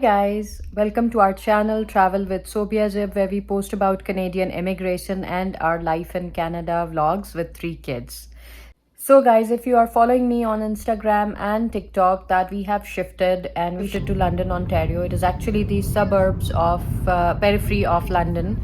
Guys, welcome to our channel Travel with Sobia Jib, where we post about Canadian immigration and our life in Canada vlogs with 3 kids. So guys, if you are following me on Instagram and TikTok, that we have shifted and we shifted to London, Ontario. It is actually the suburbs of periphery of London,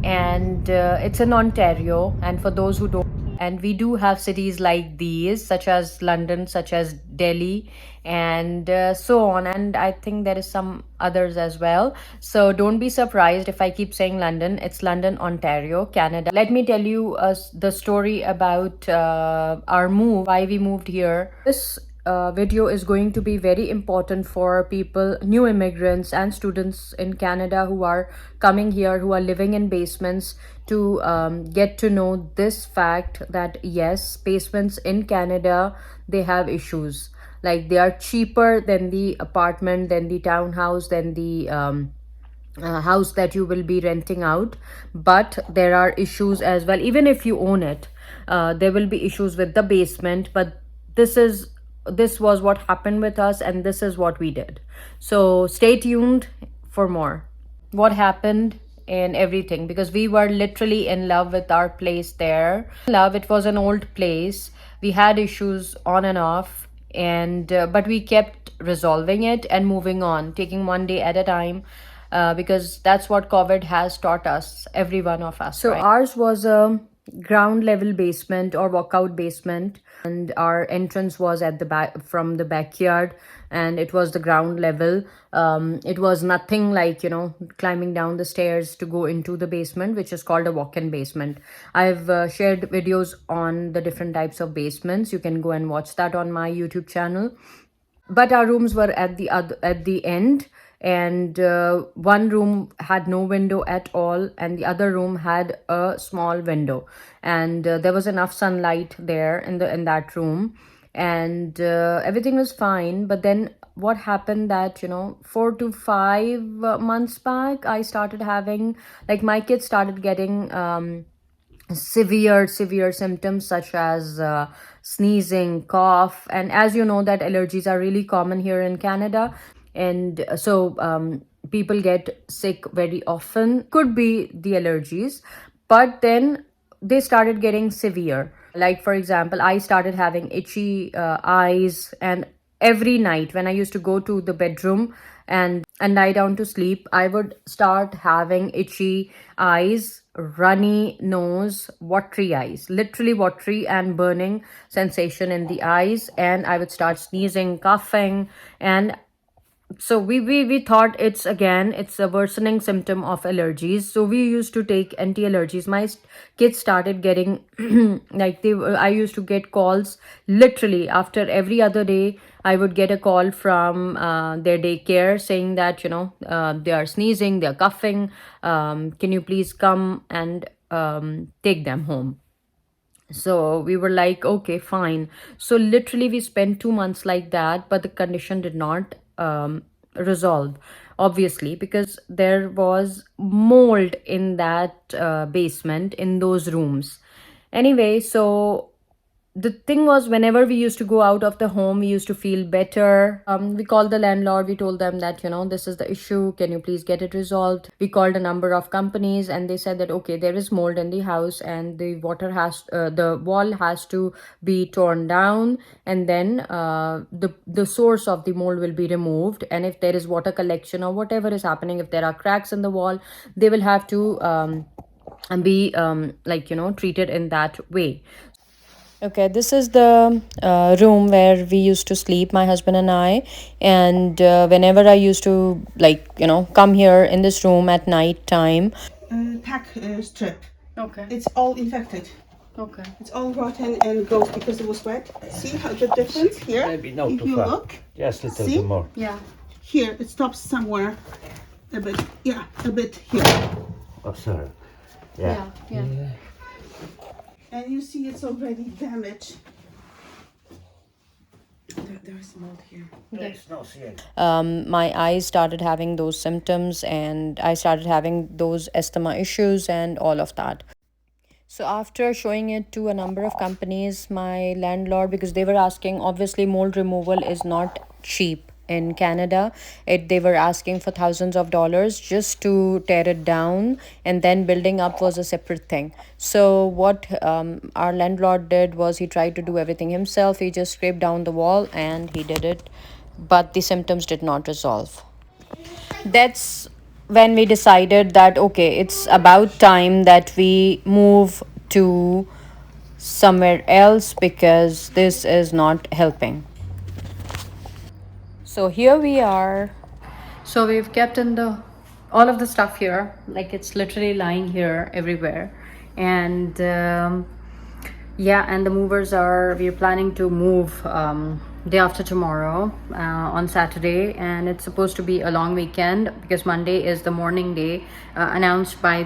and it's in Ontario. And for those who don't, and we do have cities like these, such as London, such as Delhi, and so on. And I think there is some others as well. So don't be surprised if I keep saying London. It's London, Ontario, Canada. Let me tell you the story about our move, why we moved here. This video is going to be very important for people, new immigrants and students in Canada who are coming here, who are living in basements, to get to know this fact that yes, basements in Canada, they have issues. Like, they are cheaper than the apartment, than the townhouse, than the house that you will be renting out, but there are issues as well. Even if you own it, there will be issues with the basement. But this was what happened with us, and this is what we did. So stay tuned for more what happened and everything, because we were literally in love with our place there. Love, it was an old place. We had issues on and off, and but we kept resolving it and moving on, taking one day at a time, because that's what COVID has taught us, every one of us. So right? Ours was a ground level basement or walkout basement, and our entrance was at the back from the backyard, and it was the ground level. It was nothing like, climbing down the stairs to go into the basement, which is called a walk-in basement. I've shared videos on the different types of basements. You can go and watch that on my YouTube channel. But our rooms were at the end, and one room had no window at all, and the other room had a small window, and there was enough sunlight there in that room, and everything was fine. But then what happened that 4 to 5 months back, I started having, like, my kids started getting severe symptoms, such as sneezing, cough, and as you know that allergies are really common here in Canada. And so people get sick very often. Could be the allergies, but then they started getting severe. Like, for example, I started having itchy eyes, and every night when I used to go to the bedroom and lie down to sleep, I would start having itchy eyes, runny nose, watery eyes, literally watery and burning sensation in the eyes, and I would start sneezing, coughing. And so we thought it's a worsening symptom of allergies. So we used to take anti-allergies. My kids started getting like, I used to get calls literally after every other day. I would get a call from their daycare saying that they are sneezing, they are coughing, can you please come and take them home. So we were like, okay, fine. So literally we spent 2 months like that, but the condition did not resolve, obviously, because there was mold in that basement, in those rooms. Anyway, so the thing was, whenever we used to go out of the home, we used to feel better. We called the landlord. We told them that this is the issue, can you please get it resolved. We called a number of companies, and they said that okay, there is mold in the house, and the wall has to be torn down, and then the source of the mold will be removed. And if there is water collection or whatever is happening, if there are cracks in the wall, they will have to be treated in that way. Okay, this is the room where we used to sleep, my husband and I. And whenever I used to, come here in this room at night time. Tack strip. Okay. It's all infected. Okay. It's all rotten and goes because it was wet. See how the difference here? Maybe not if too you far. look. Just a little See? bit more. Yeah. Here, it stops somewhere. A bit. Yeah, a bit here. Oh, sorry. Yeah. And you see it's already damaged. There is mold here. It's not seeing. My eyes started having those symptoms, and I started having those asthma issues and all of that. So after showing it to a number of companies, my landlord, because they were asking, obviously mold removal is not cheap. in Canada. They were asking for thousands of dollars just to tear it down, and then building up was a separate thing. So what our landlord did was he tried to do everything himself. He just scraped down the wall and he did it, but the symptoms did not resolve. That's when we decided that okay, it's about time that we move to somewhere else because this is not helping. So here we are. So we've kept in the all of the stuff here, like it's literally lying here everywhere, and yeah, and the movers are we're planning to move day after tomorrow on Saturday, and it's supposed to be a long weekend because Monday is the morning day announced by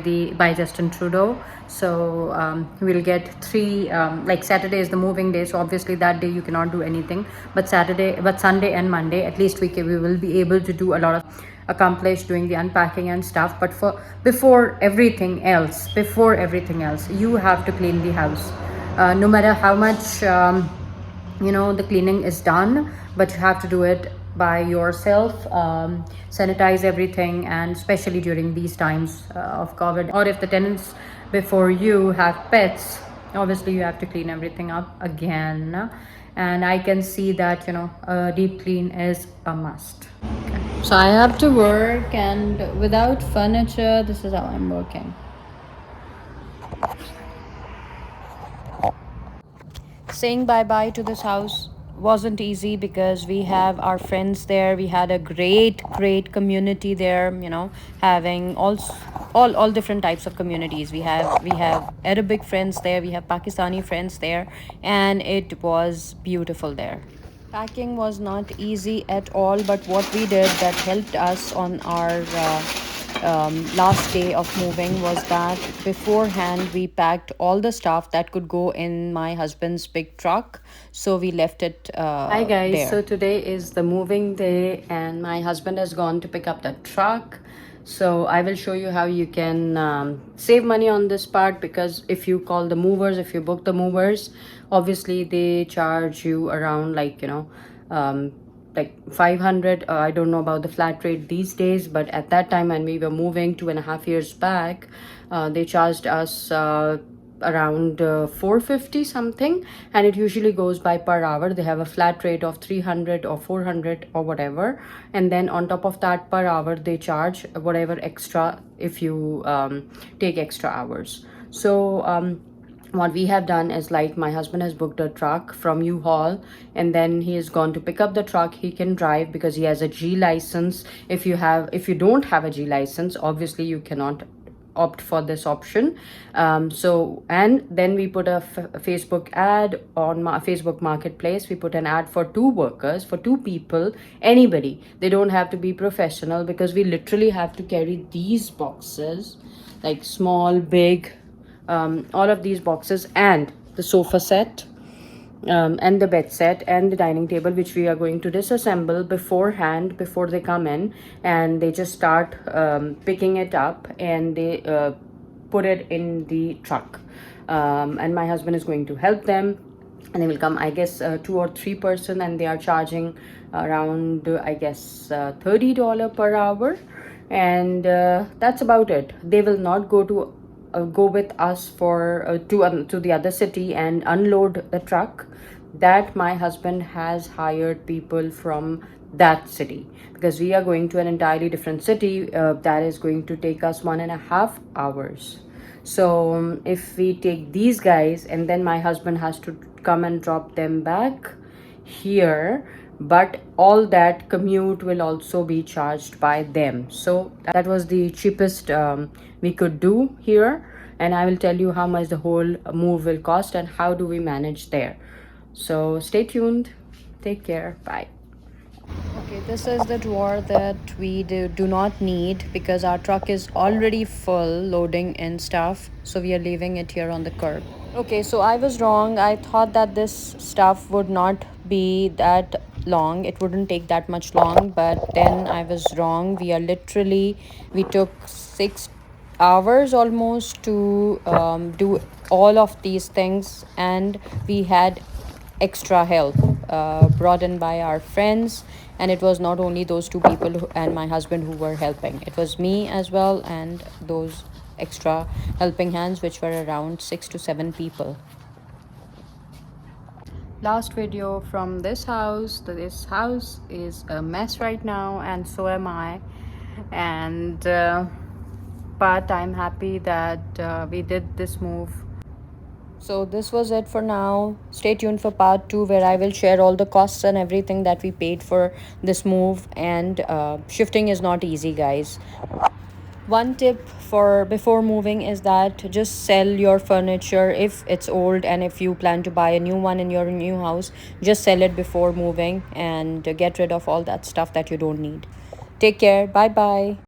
Justin Trudeau. So we'll get three like Saturday is the moving day, so obviously that day you cannot do anything, but Sunday and Monday at least we will be able to do a lot of accomplish doing the unpacking and stuff. But for before everything else you have to clean the house, no matter how much the cleaning is done, but you have to do it by yourself. Sanitize everything, and especially during these times of COVID, or if the tenants before you have pets, obviously you have to clean everything up again. And I can see that a deep clean is a must. So I have to work, and without furniture this is how I'm working. Saying bye bye to this house wasn't easy because we have our friends there. We had a great community there, having all different types of communities. We have Arabic friends there, we have Pakistani friends there, and it was beautiful there. Packing was not easy at all, but what we did that helped us on our last day of moving was that beforehand we packed all the stuff that could go in my husband's big truck. So we left it Hi guys, there. So today is the moving day, and my husband has gone to pick up the truck. So I will show you how you can save money on this part, because if you call the movers, if you book the movers, obviously they charge you around like 500. I don't know about the flat rate these days, but at that time when we were moving 2.5 years back, they charged us around 450 something, and it usually goes by per hour. They have a flat rate of 300 or 400 or whatever, and then on top of that per hour they charge whatever extra if you take extra hours. So what we have done is, like, my husband has booked a truck from U-Haul, and then he has gone to pick up the truck. He can drive because he has a G license. If you don't have a G license, obviously you cannot opt for this option. And then we put a Facebook ad on Facebook Marketplace. We put an ad for 2 workers, for 2 people, anybody. They don't have to be professional, because we literally have to carry these boxes, like small, big, all of these boxes, and the sofa set, and the bed set, and the dining table, which we are going to disassemble beforehand before they come in, and they just start picking it up, and they put it in the truck. And my husband is going to help them, and they will come, I guess, 2 or 3 person, and they are charging around I guess $30 per hour, and that's about it. They will not go with us for to the other city and unload the truck. That my husband has hired people from that city, because we are going to an entirely different city that is going to take us 1.5 hours. So if we take these guys, and then my husband has to come and drop them back here, but all that commute will also be charged by them. So that was the cheapest we could do here, and I will tell you how much the whole move will cost and how do we manage there. So stay tuned, take care, bye. Okay, this is the drawer that we do not need because our truck is already full loading in stuff. So we are leaving it here on the curb. Okay, so I was wrong. I thought that this stuff would not be that long. It wouldn't take that much long, but then I was wrong. We took 6 hours almost to do all of these things, and we had extra help brought in by our friends, and it was not only those two people and my husband who were helping. It was me as well and those extra helping hands, which were around 6 to 7 people. Last video from this house. This house is a mess right now, and so am I. And but I'm happy that we did this move. So this was it for now. Stay tuned for part 2, where I will share all the costs and everything that we paid for this move. And shifting is not easy, guys. One tip for before moving is that just sell your furniture if it's old, and if you plan to buy a new one in your new house, just sell it before moving and get rid of all that stuff that you don't need. Take care. Bye bye.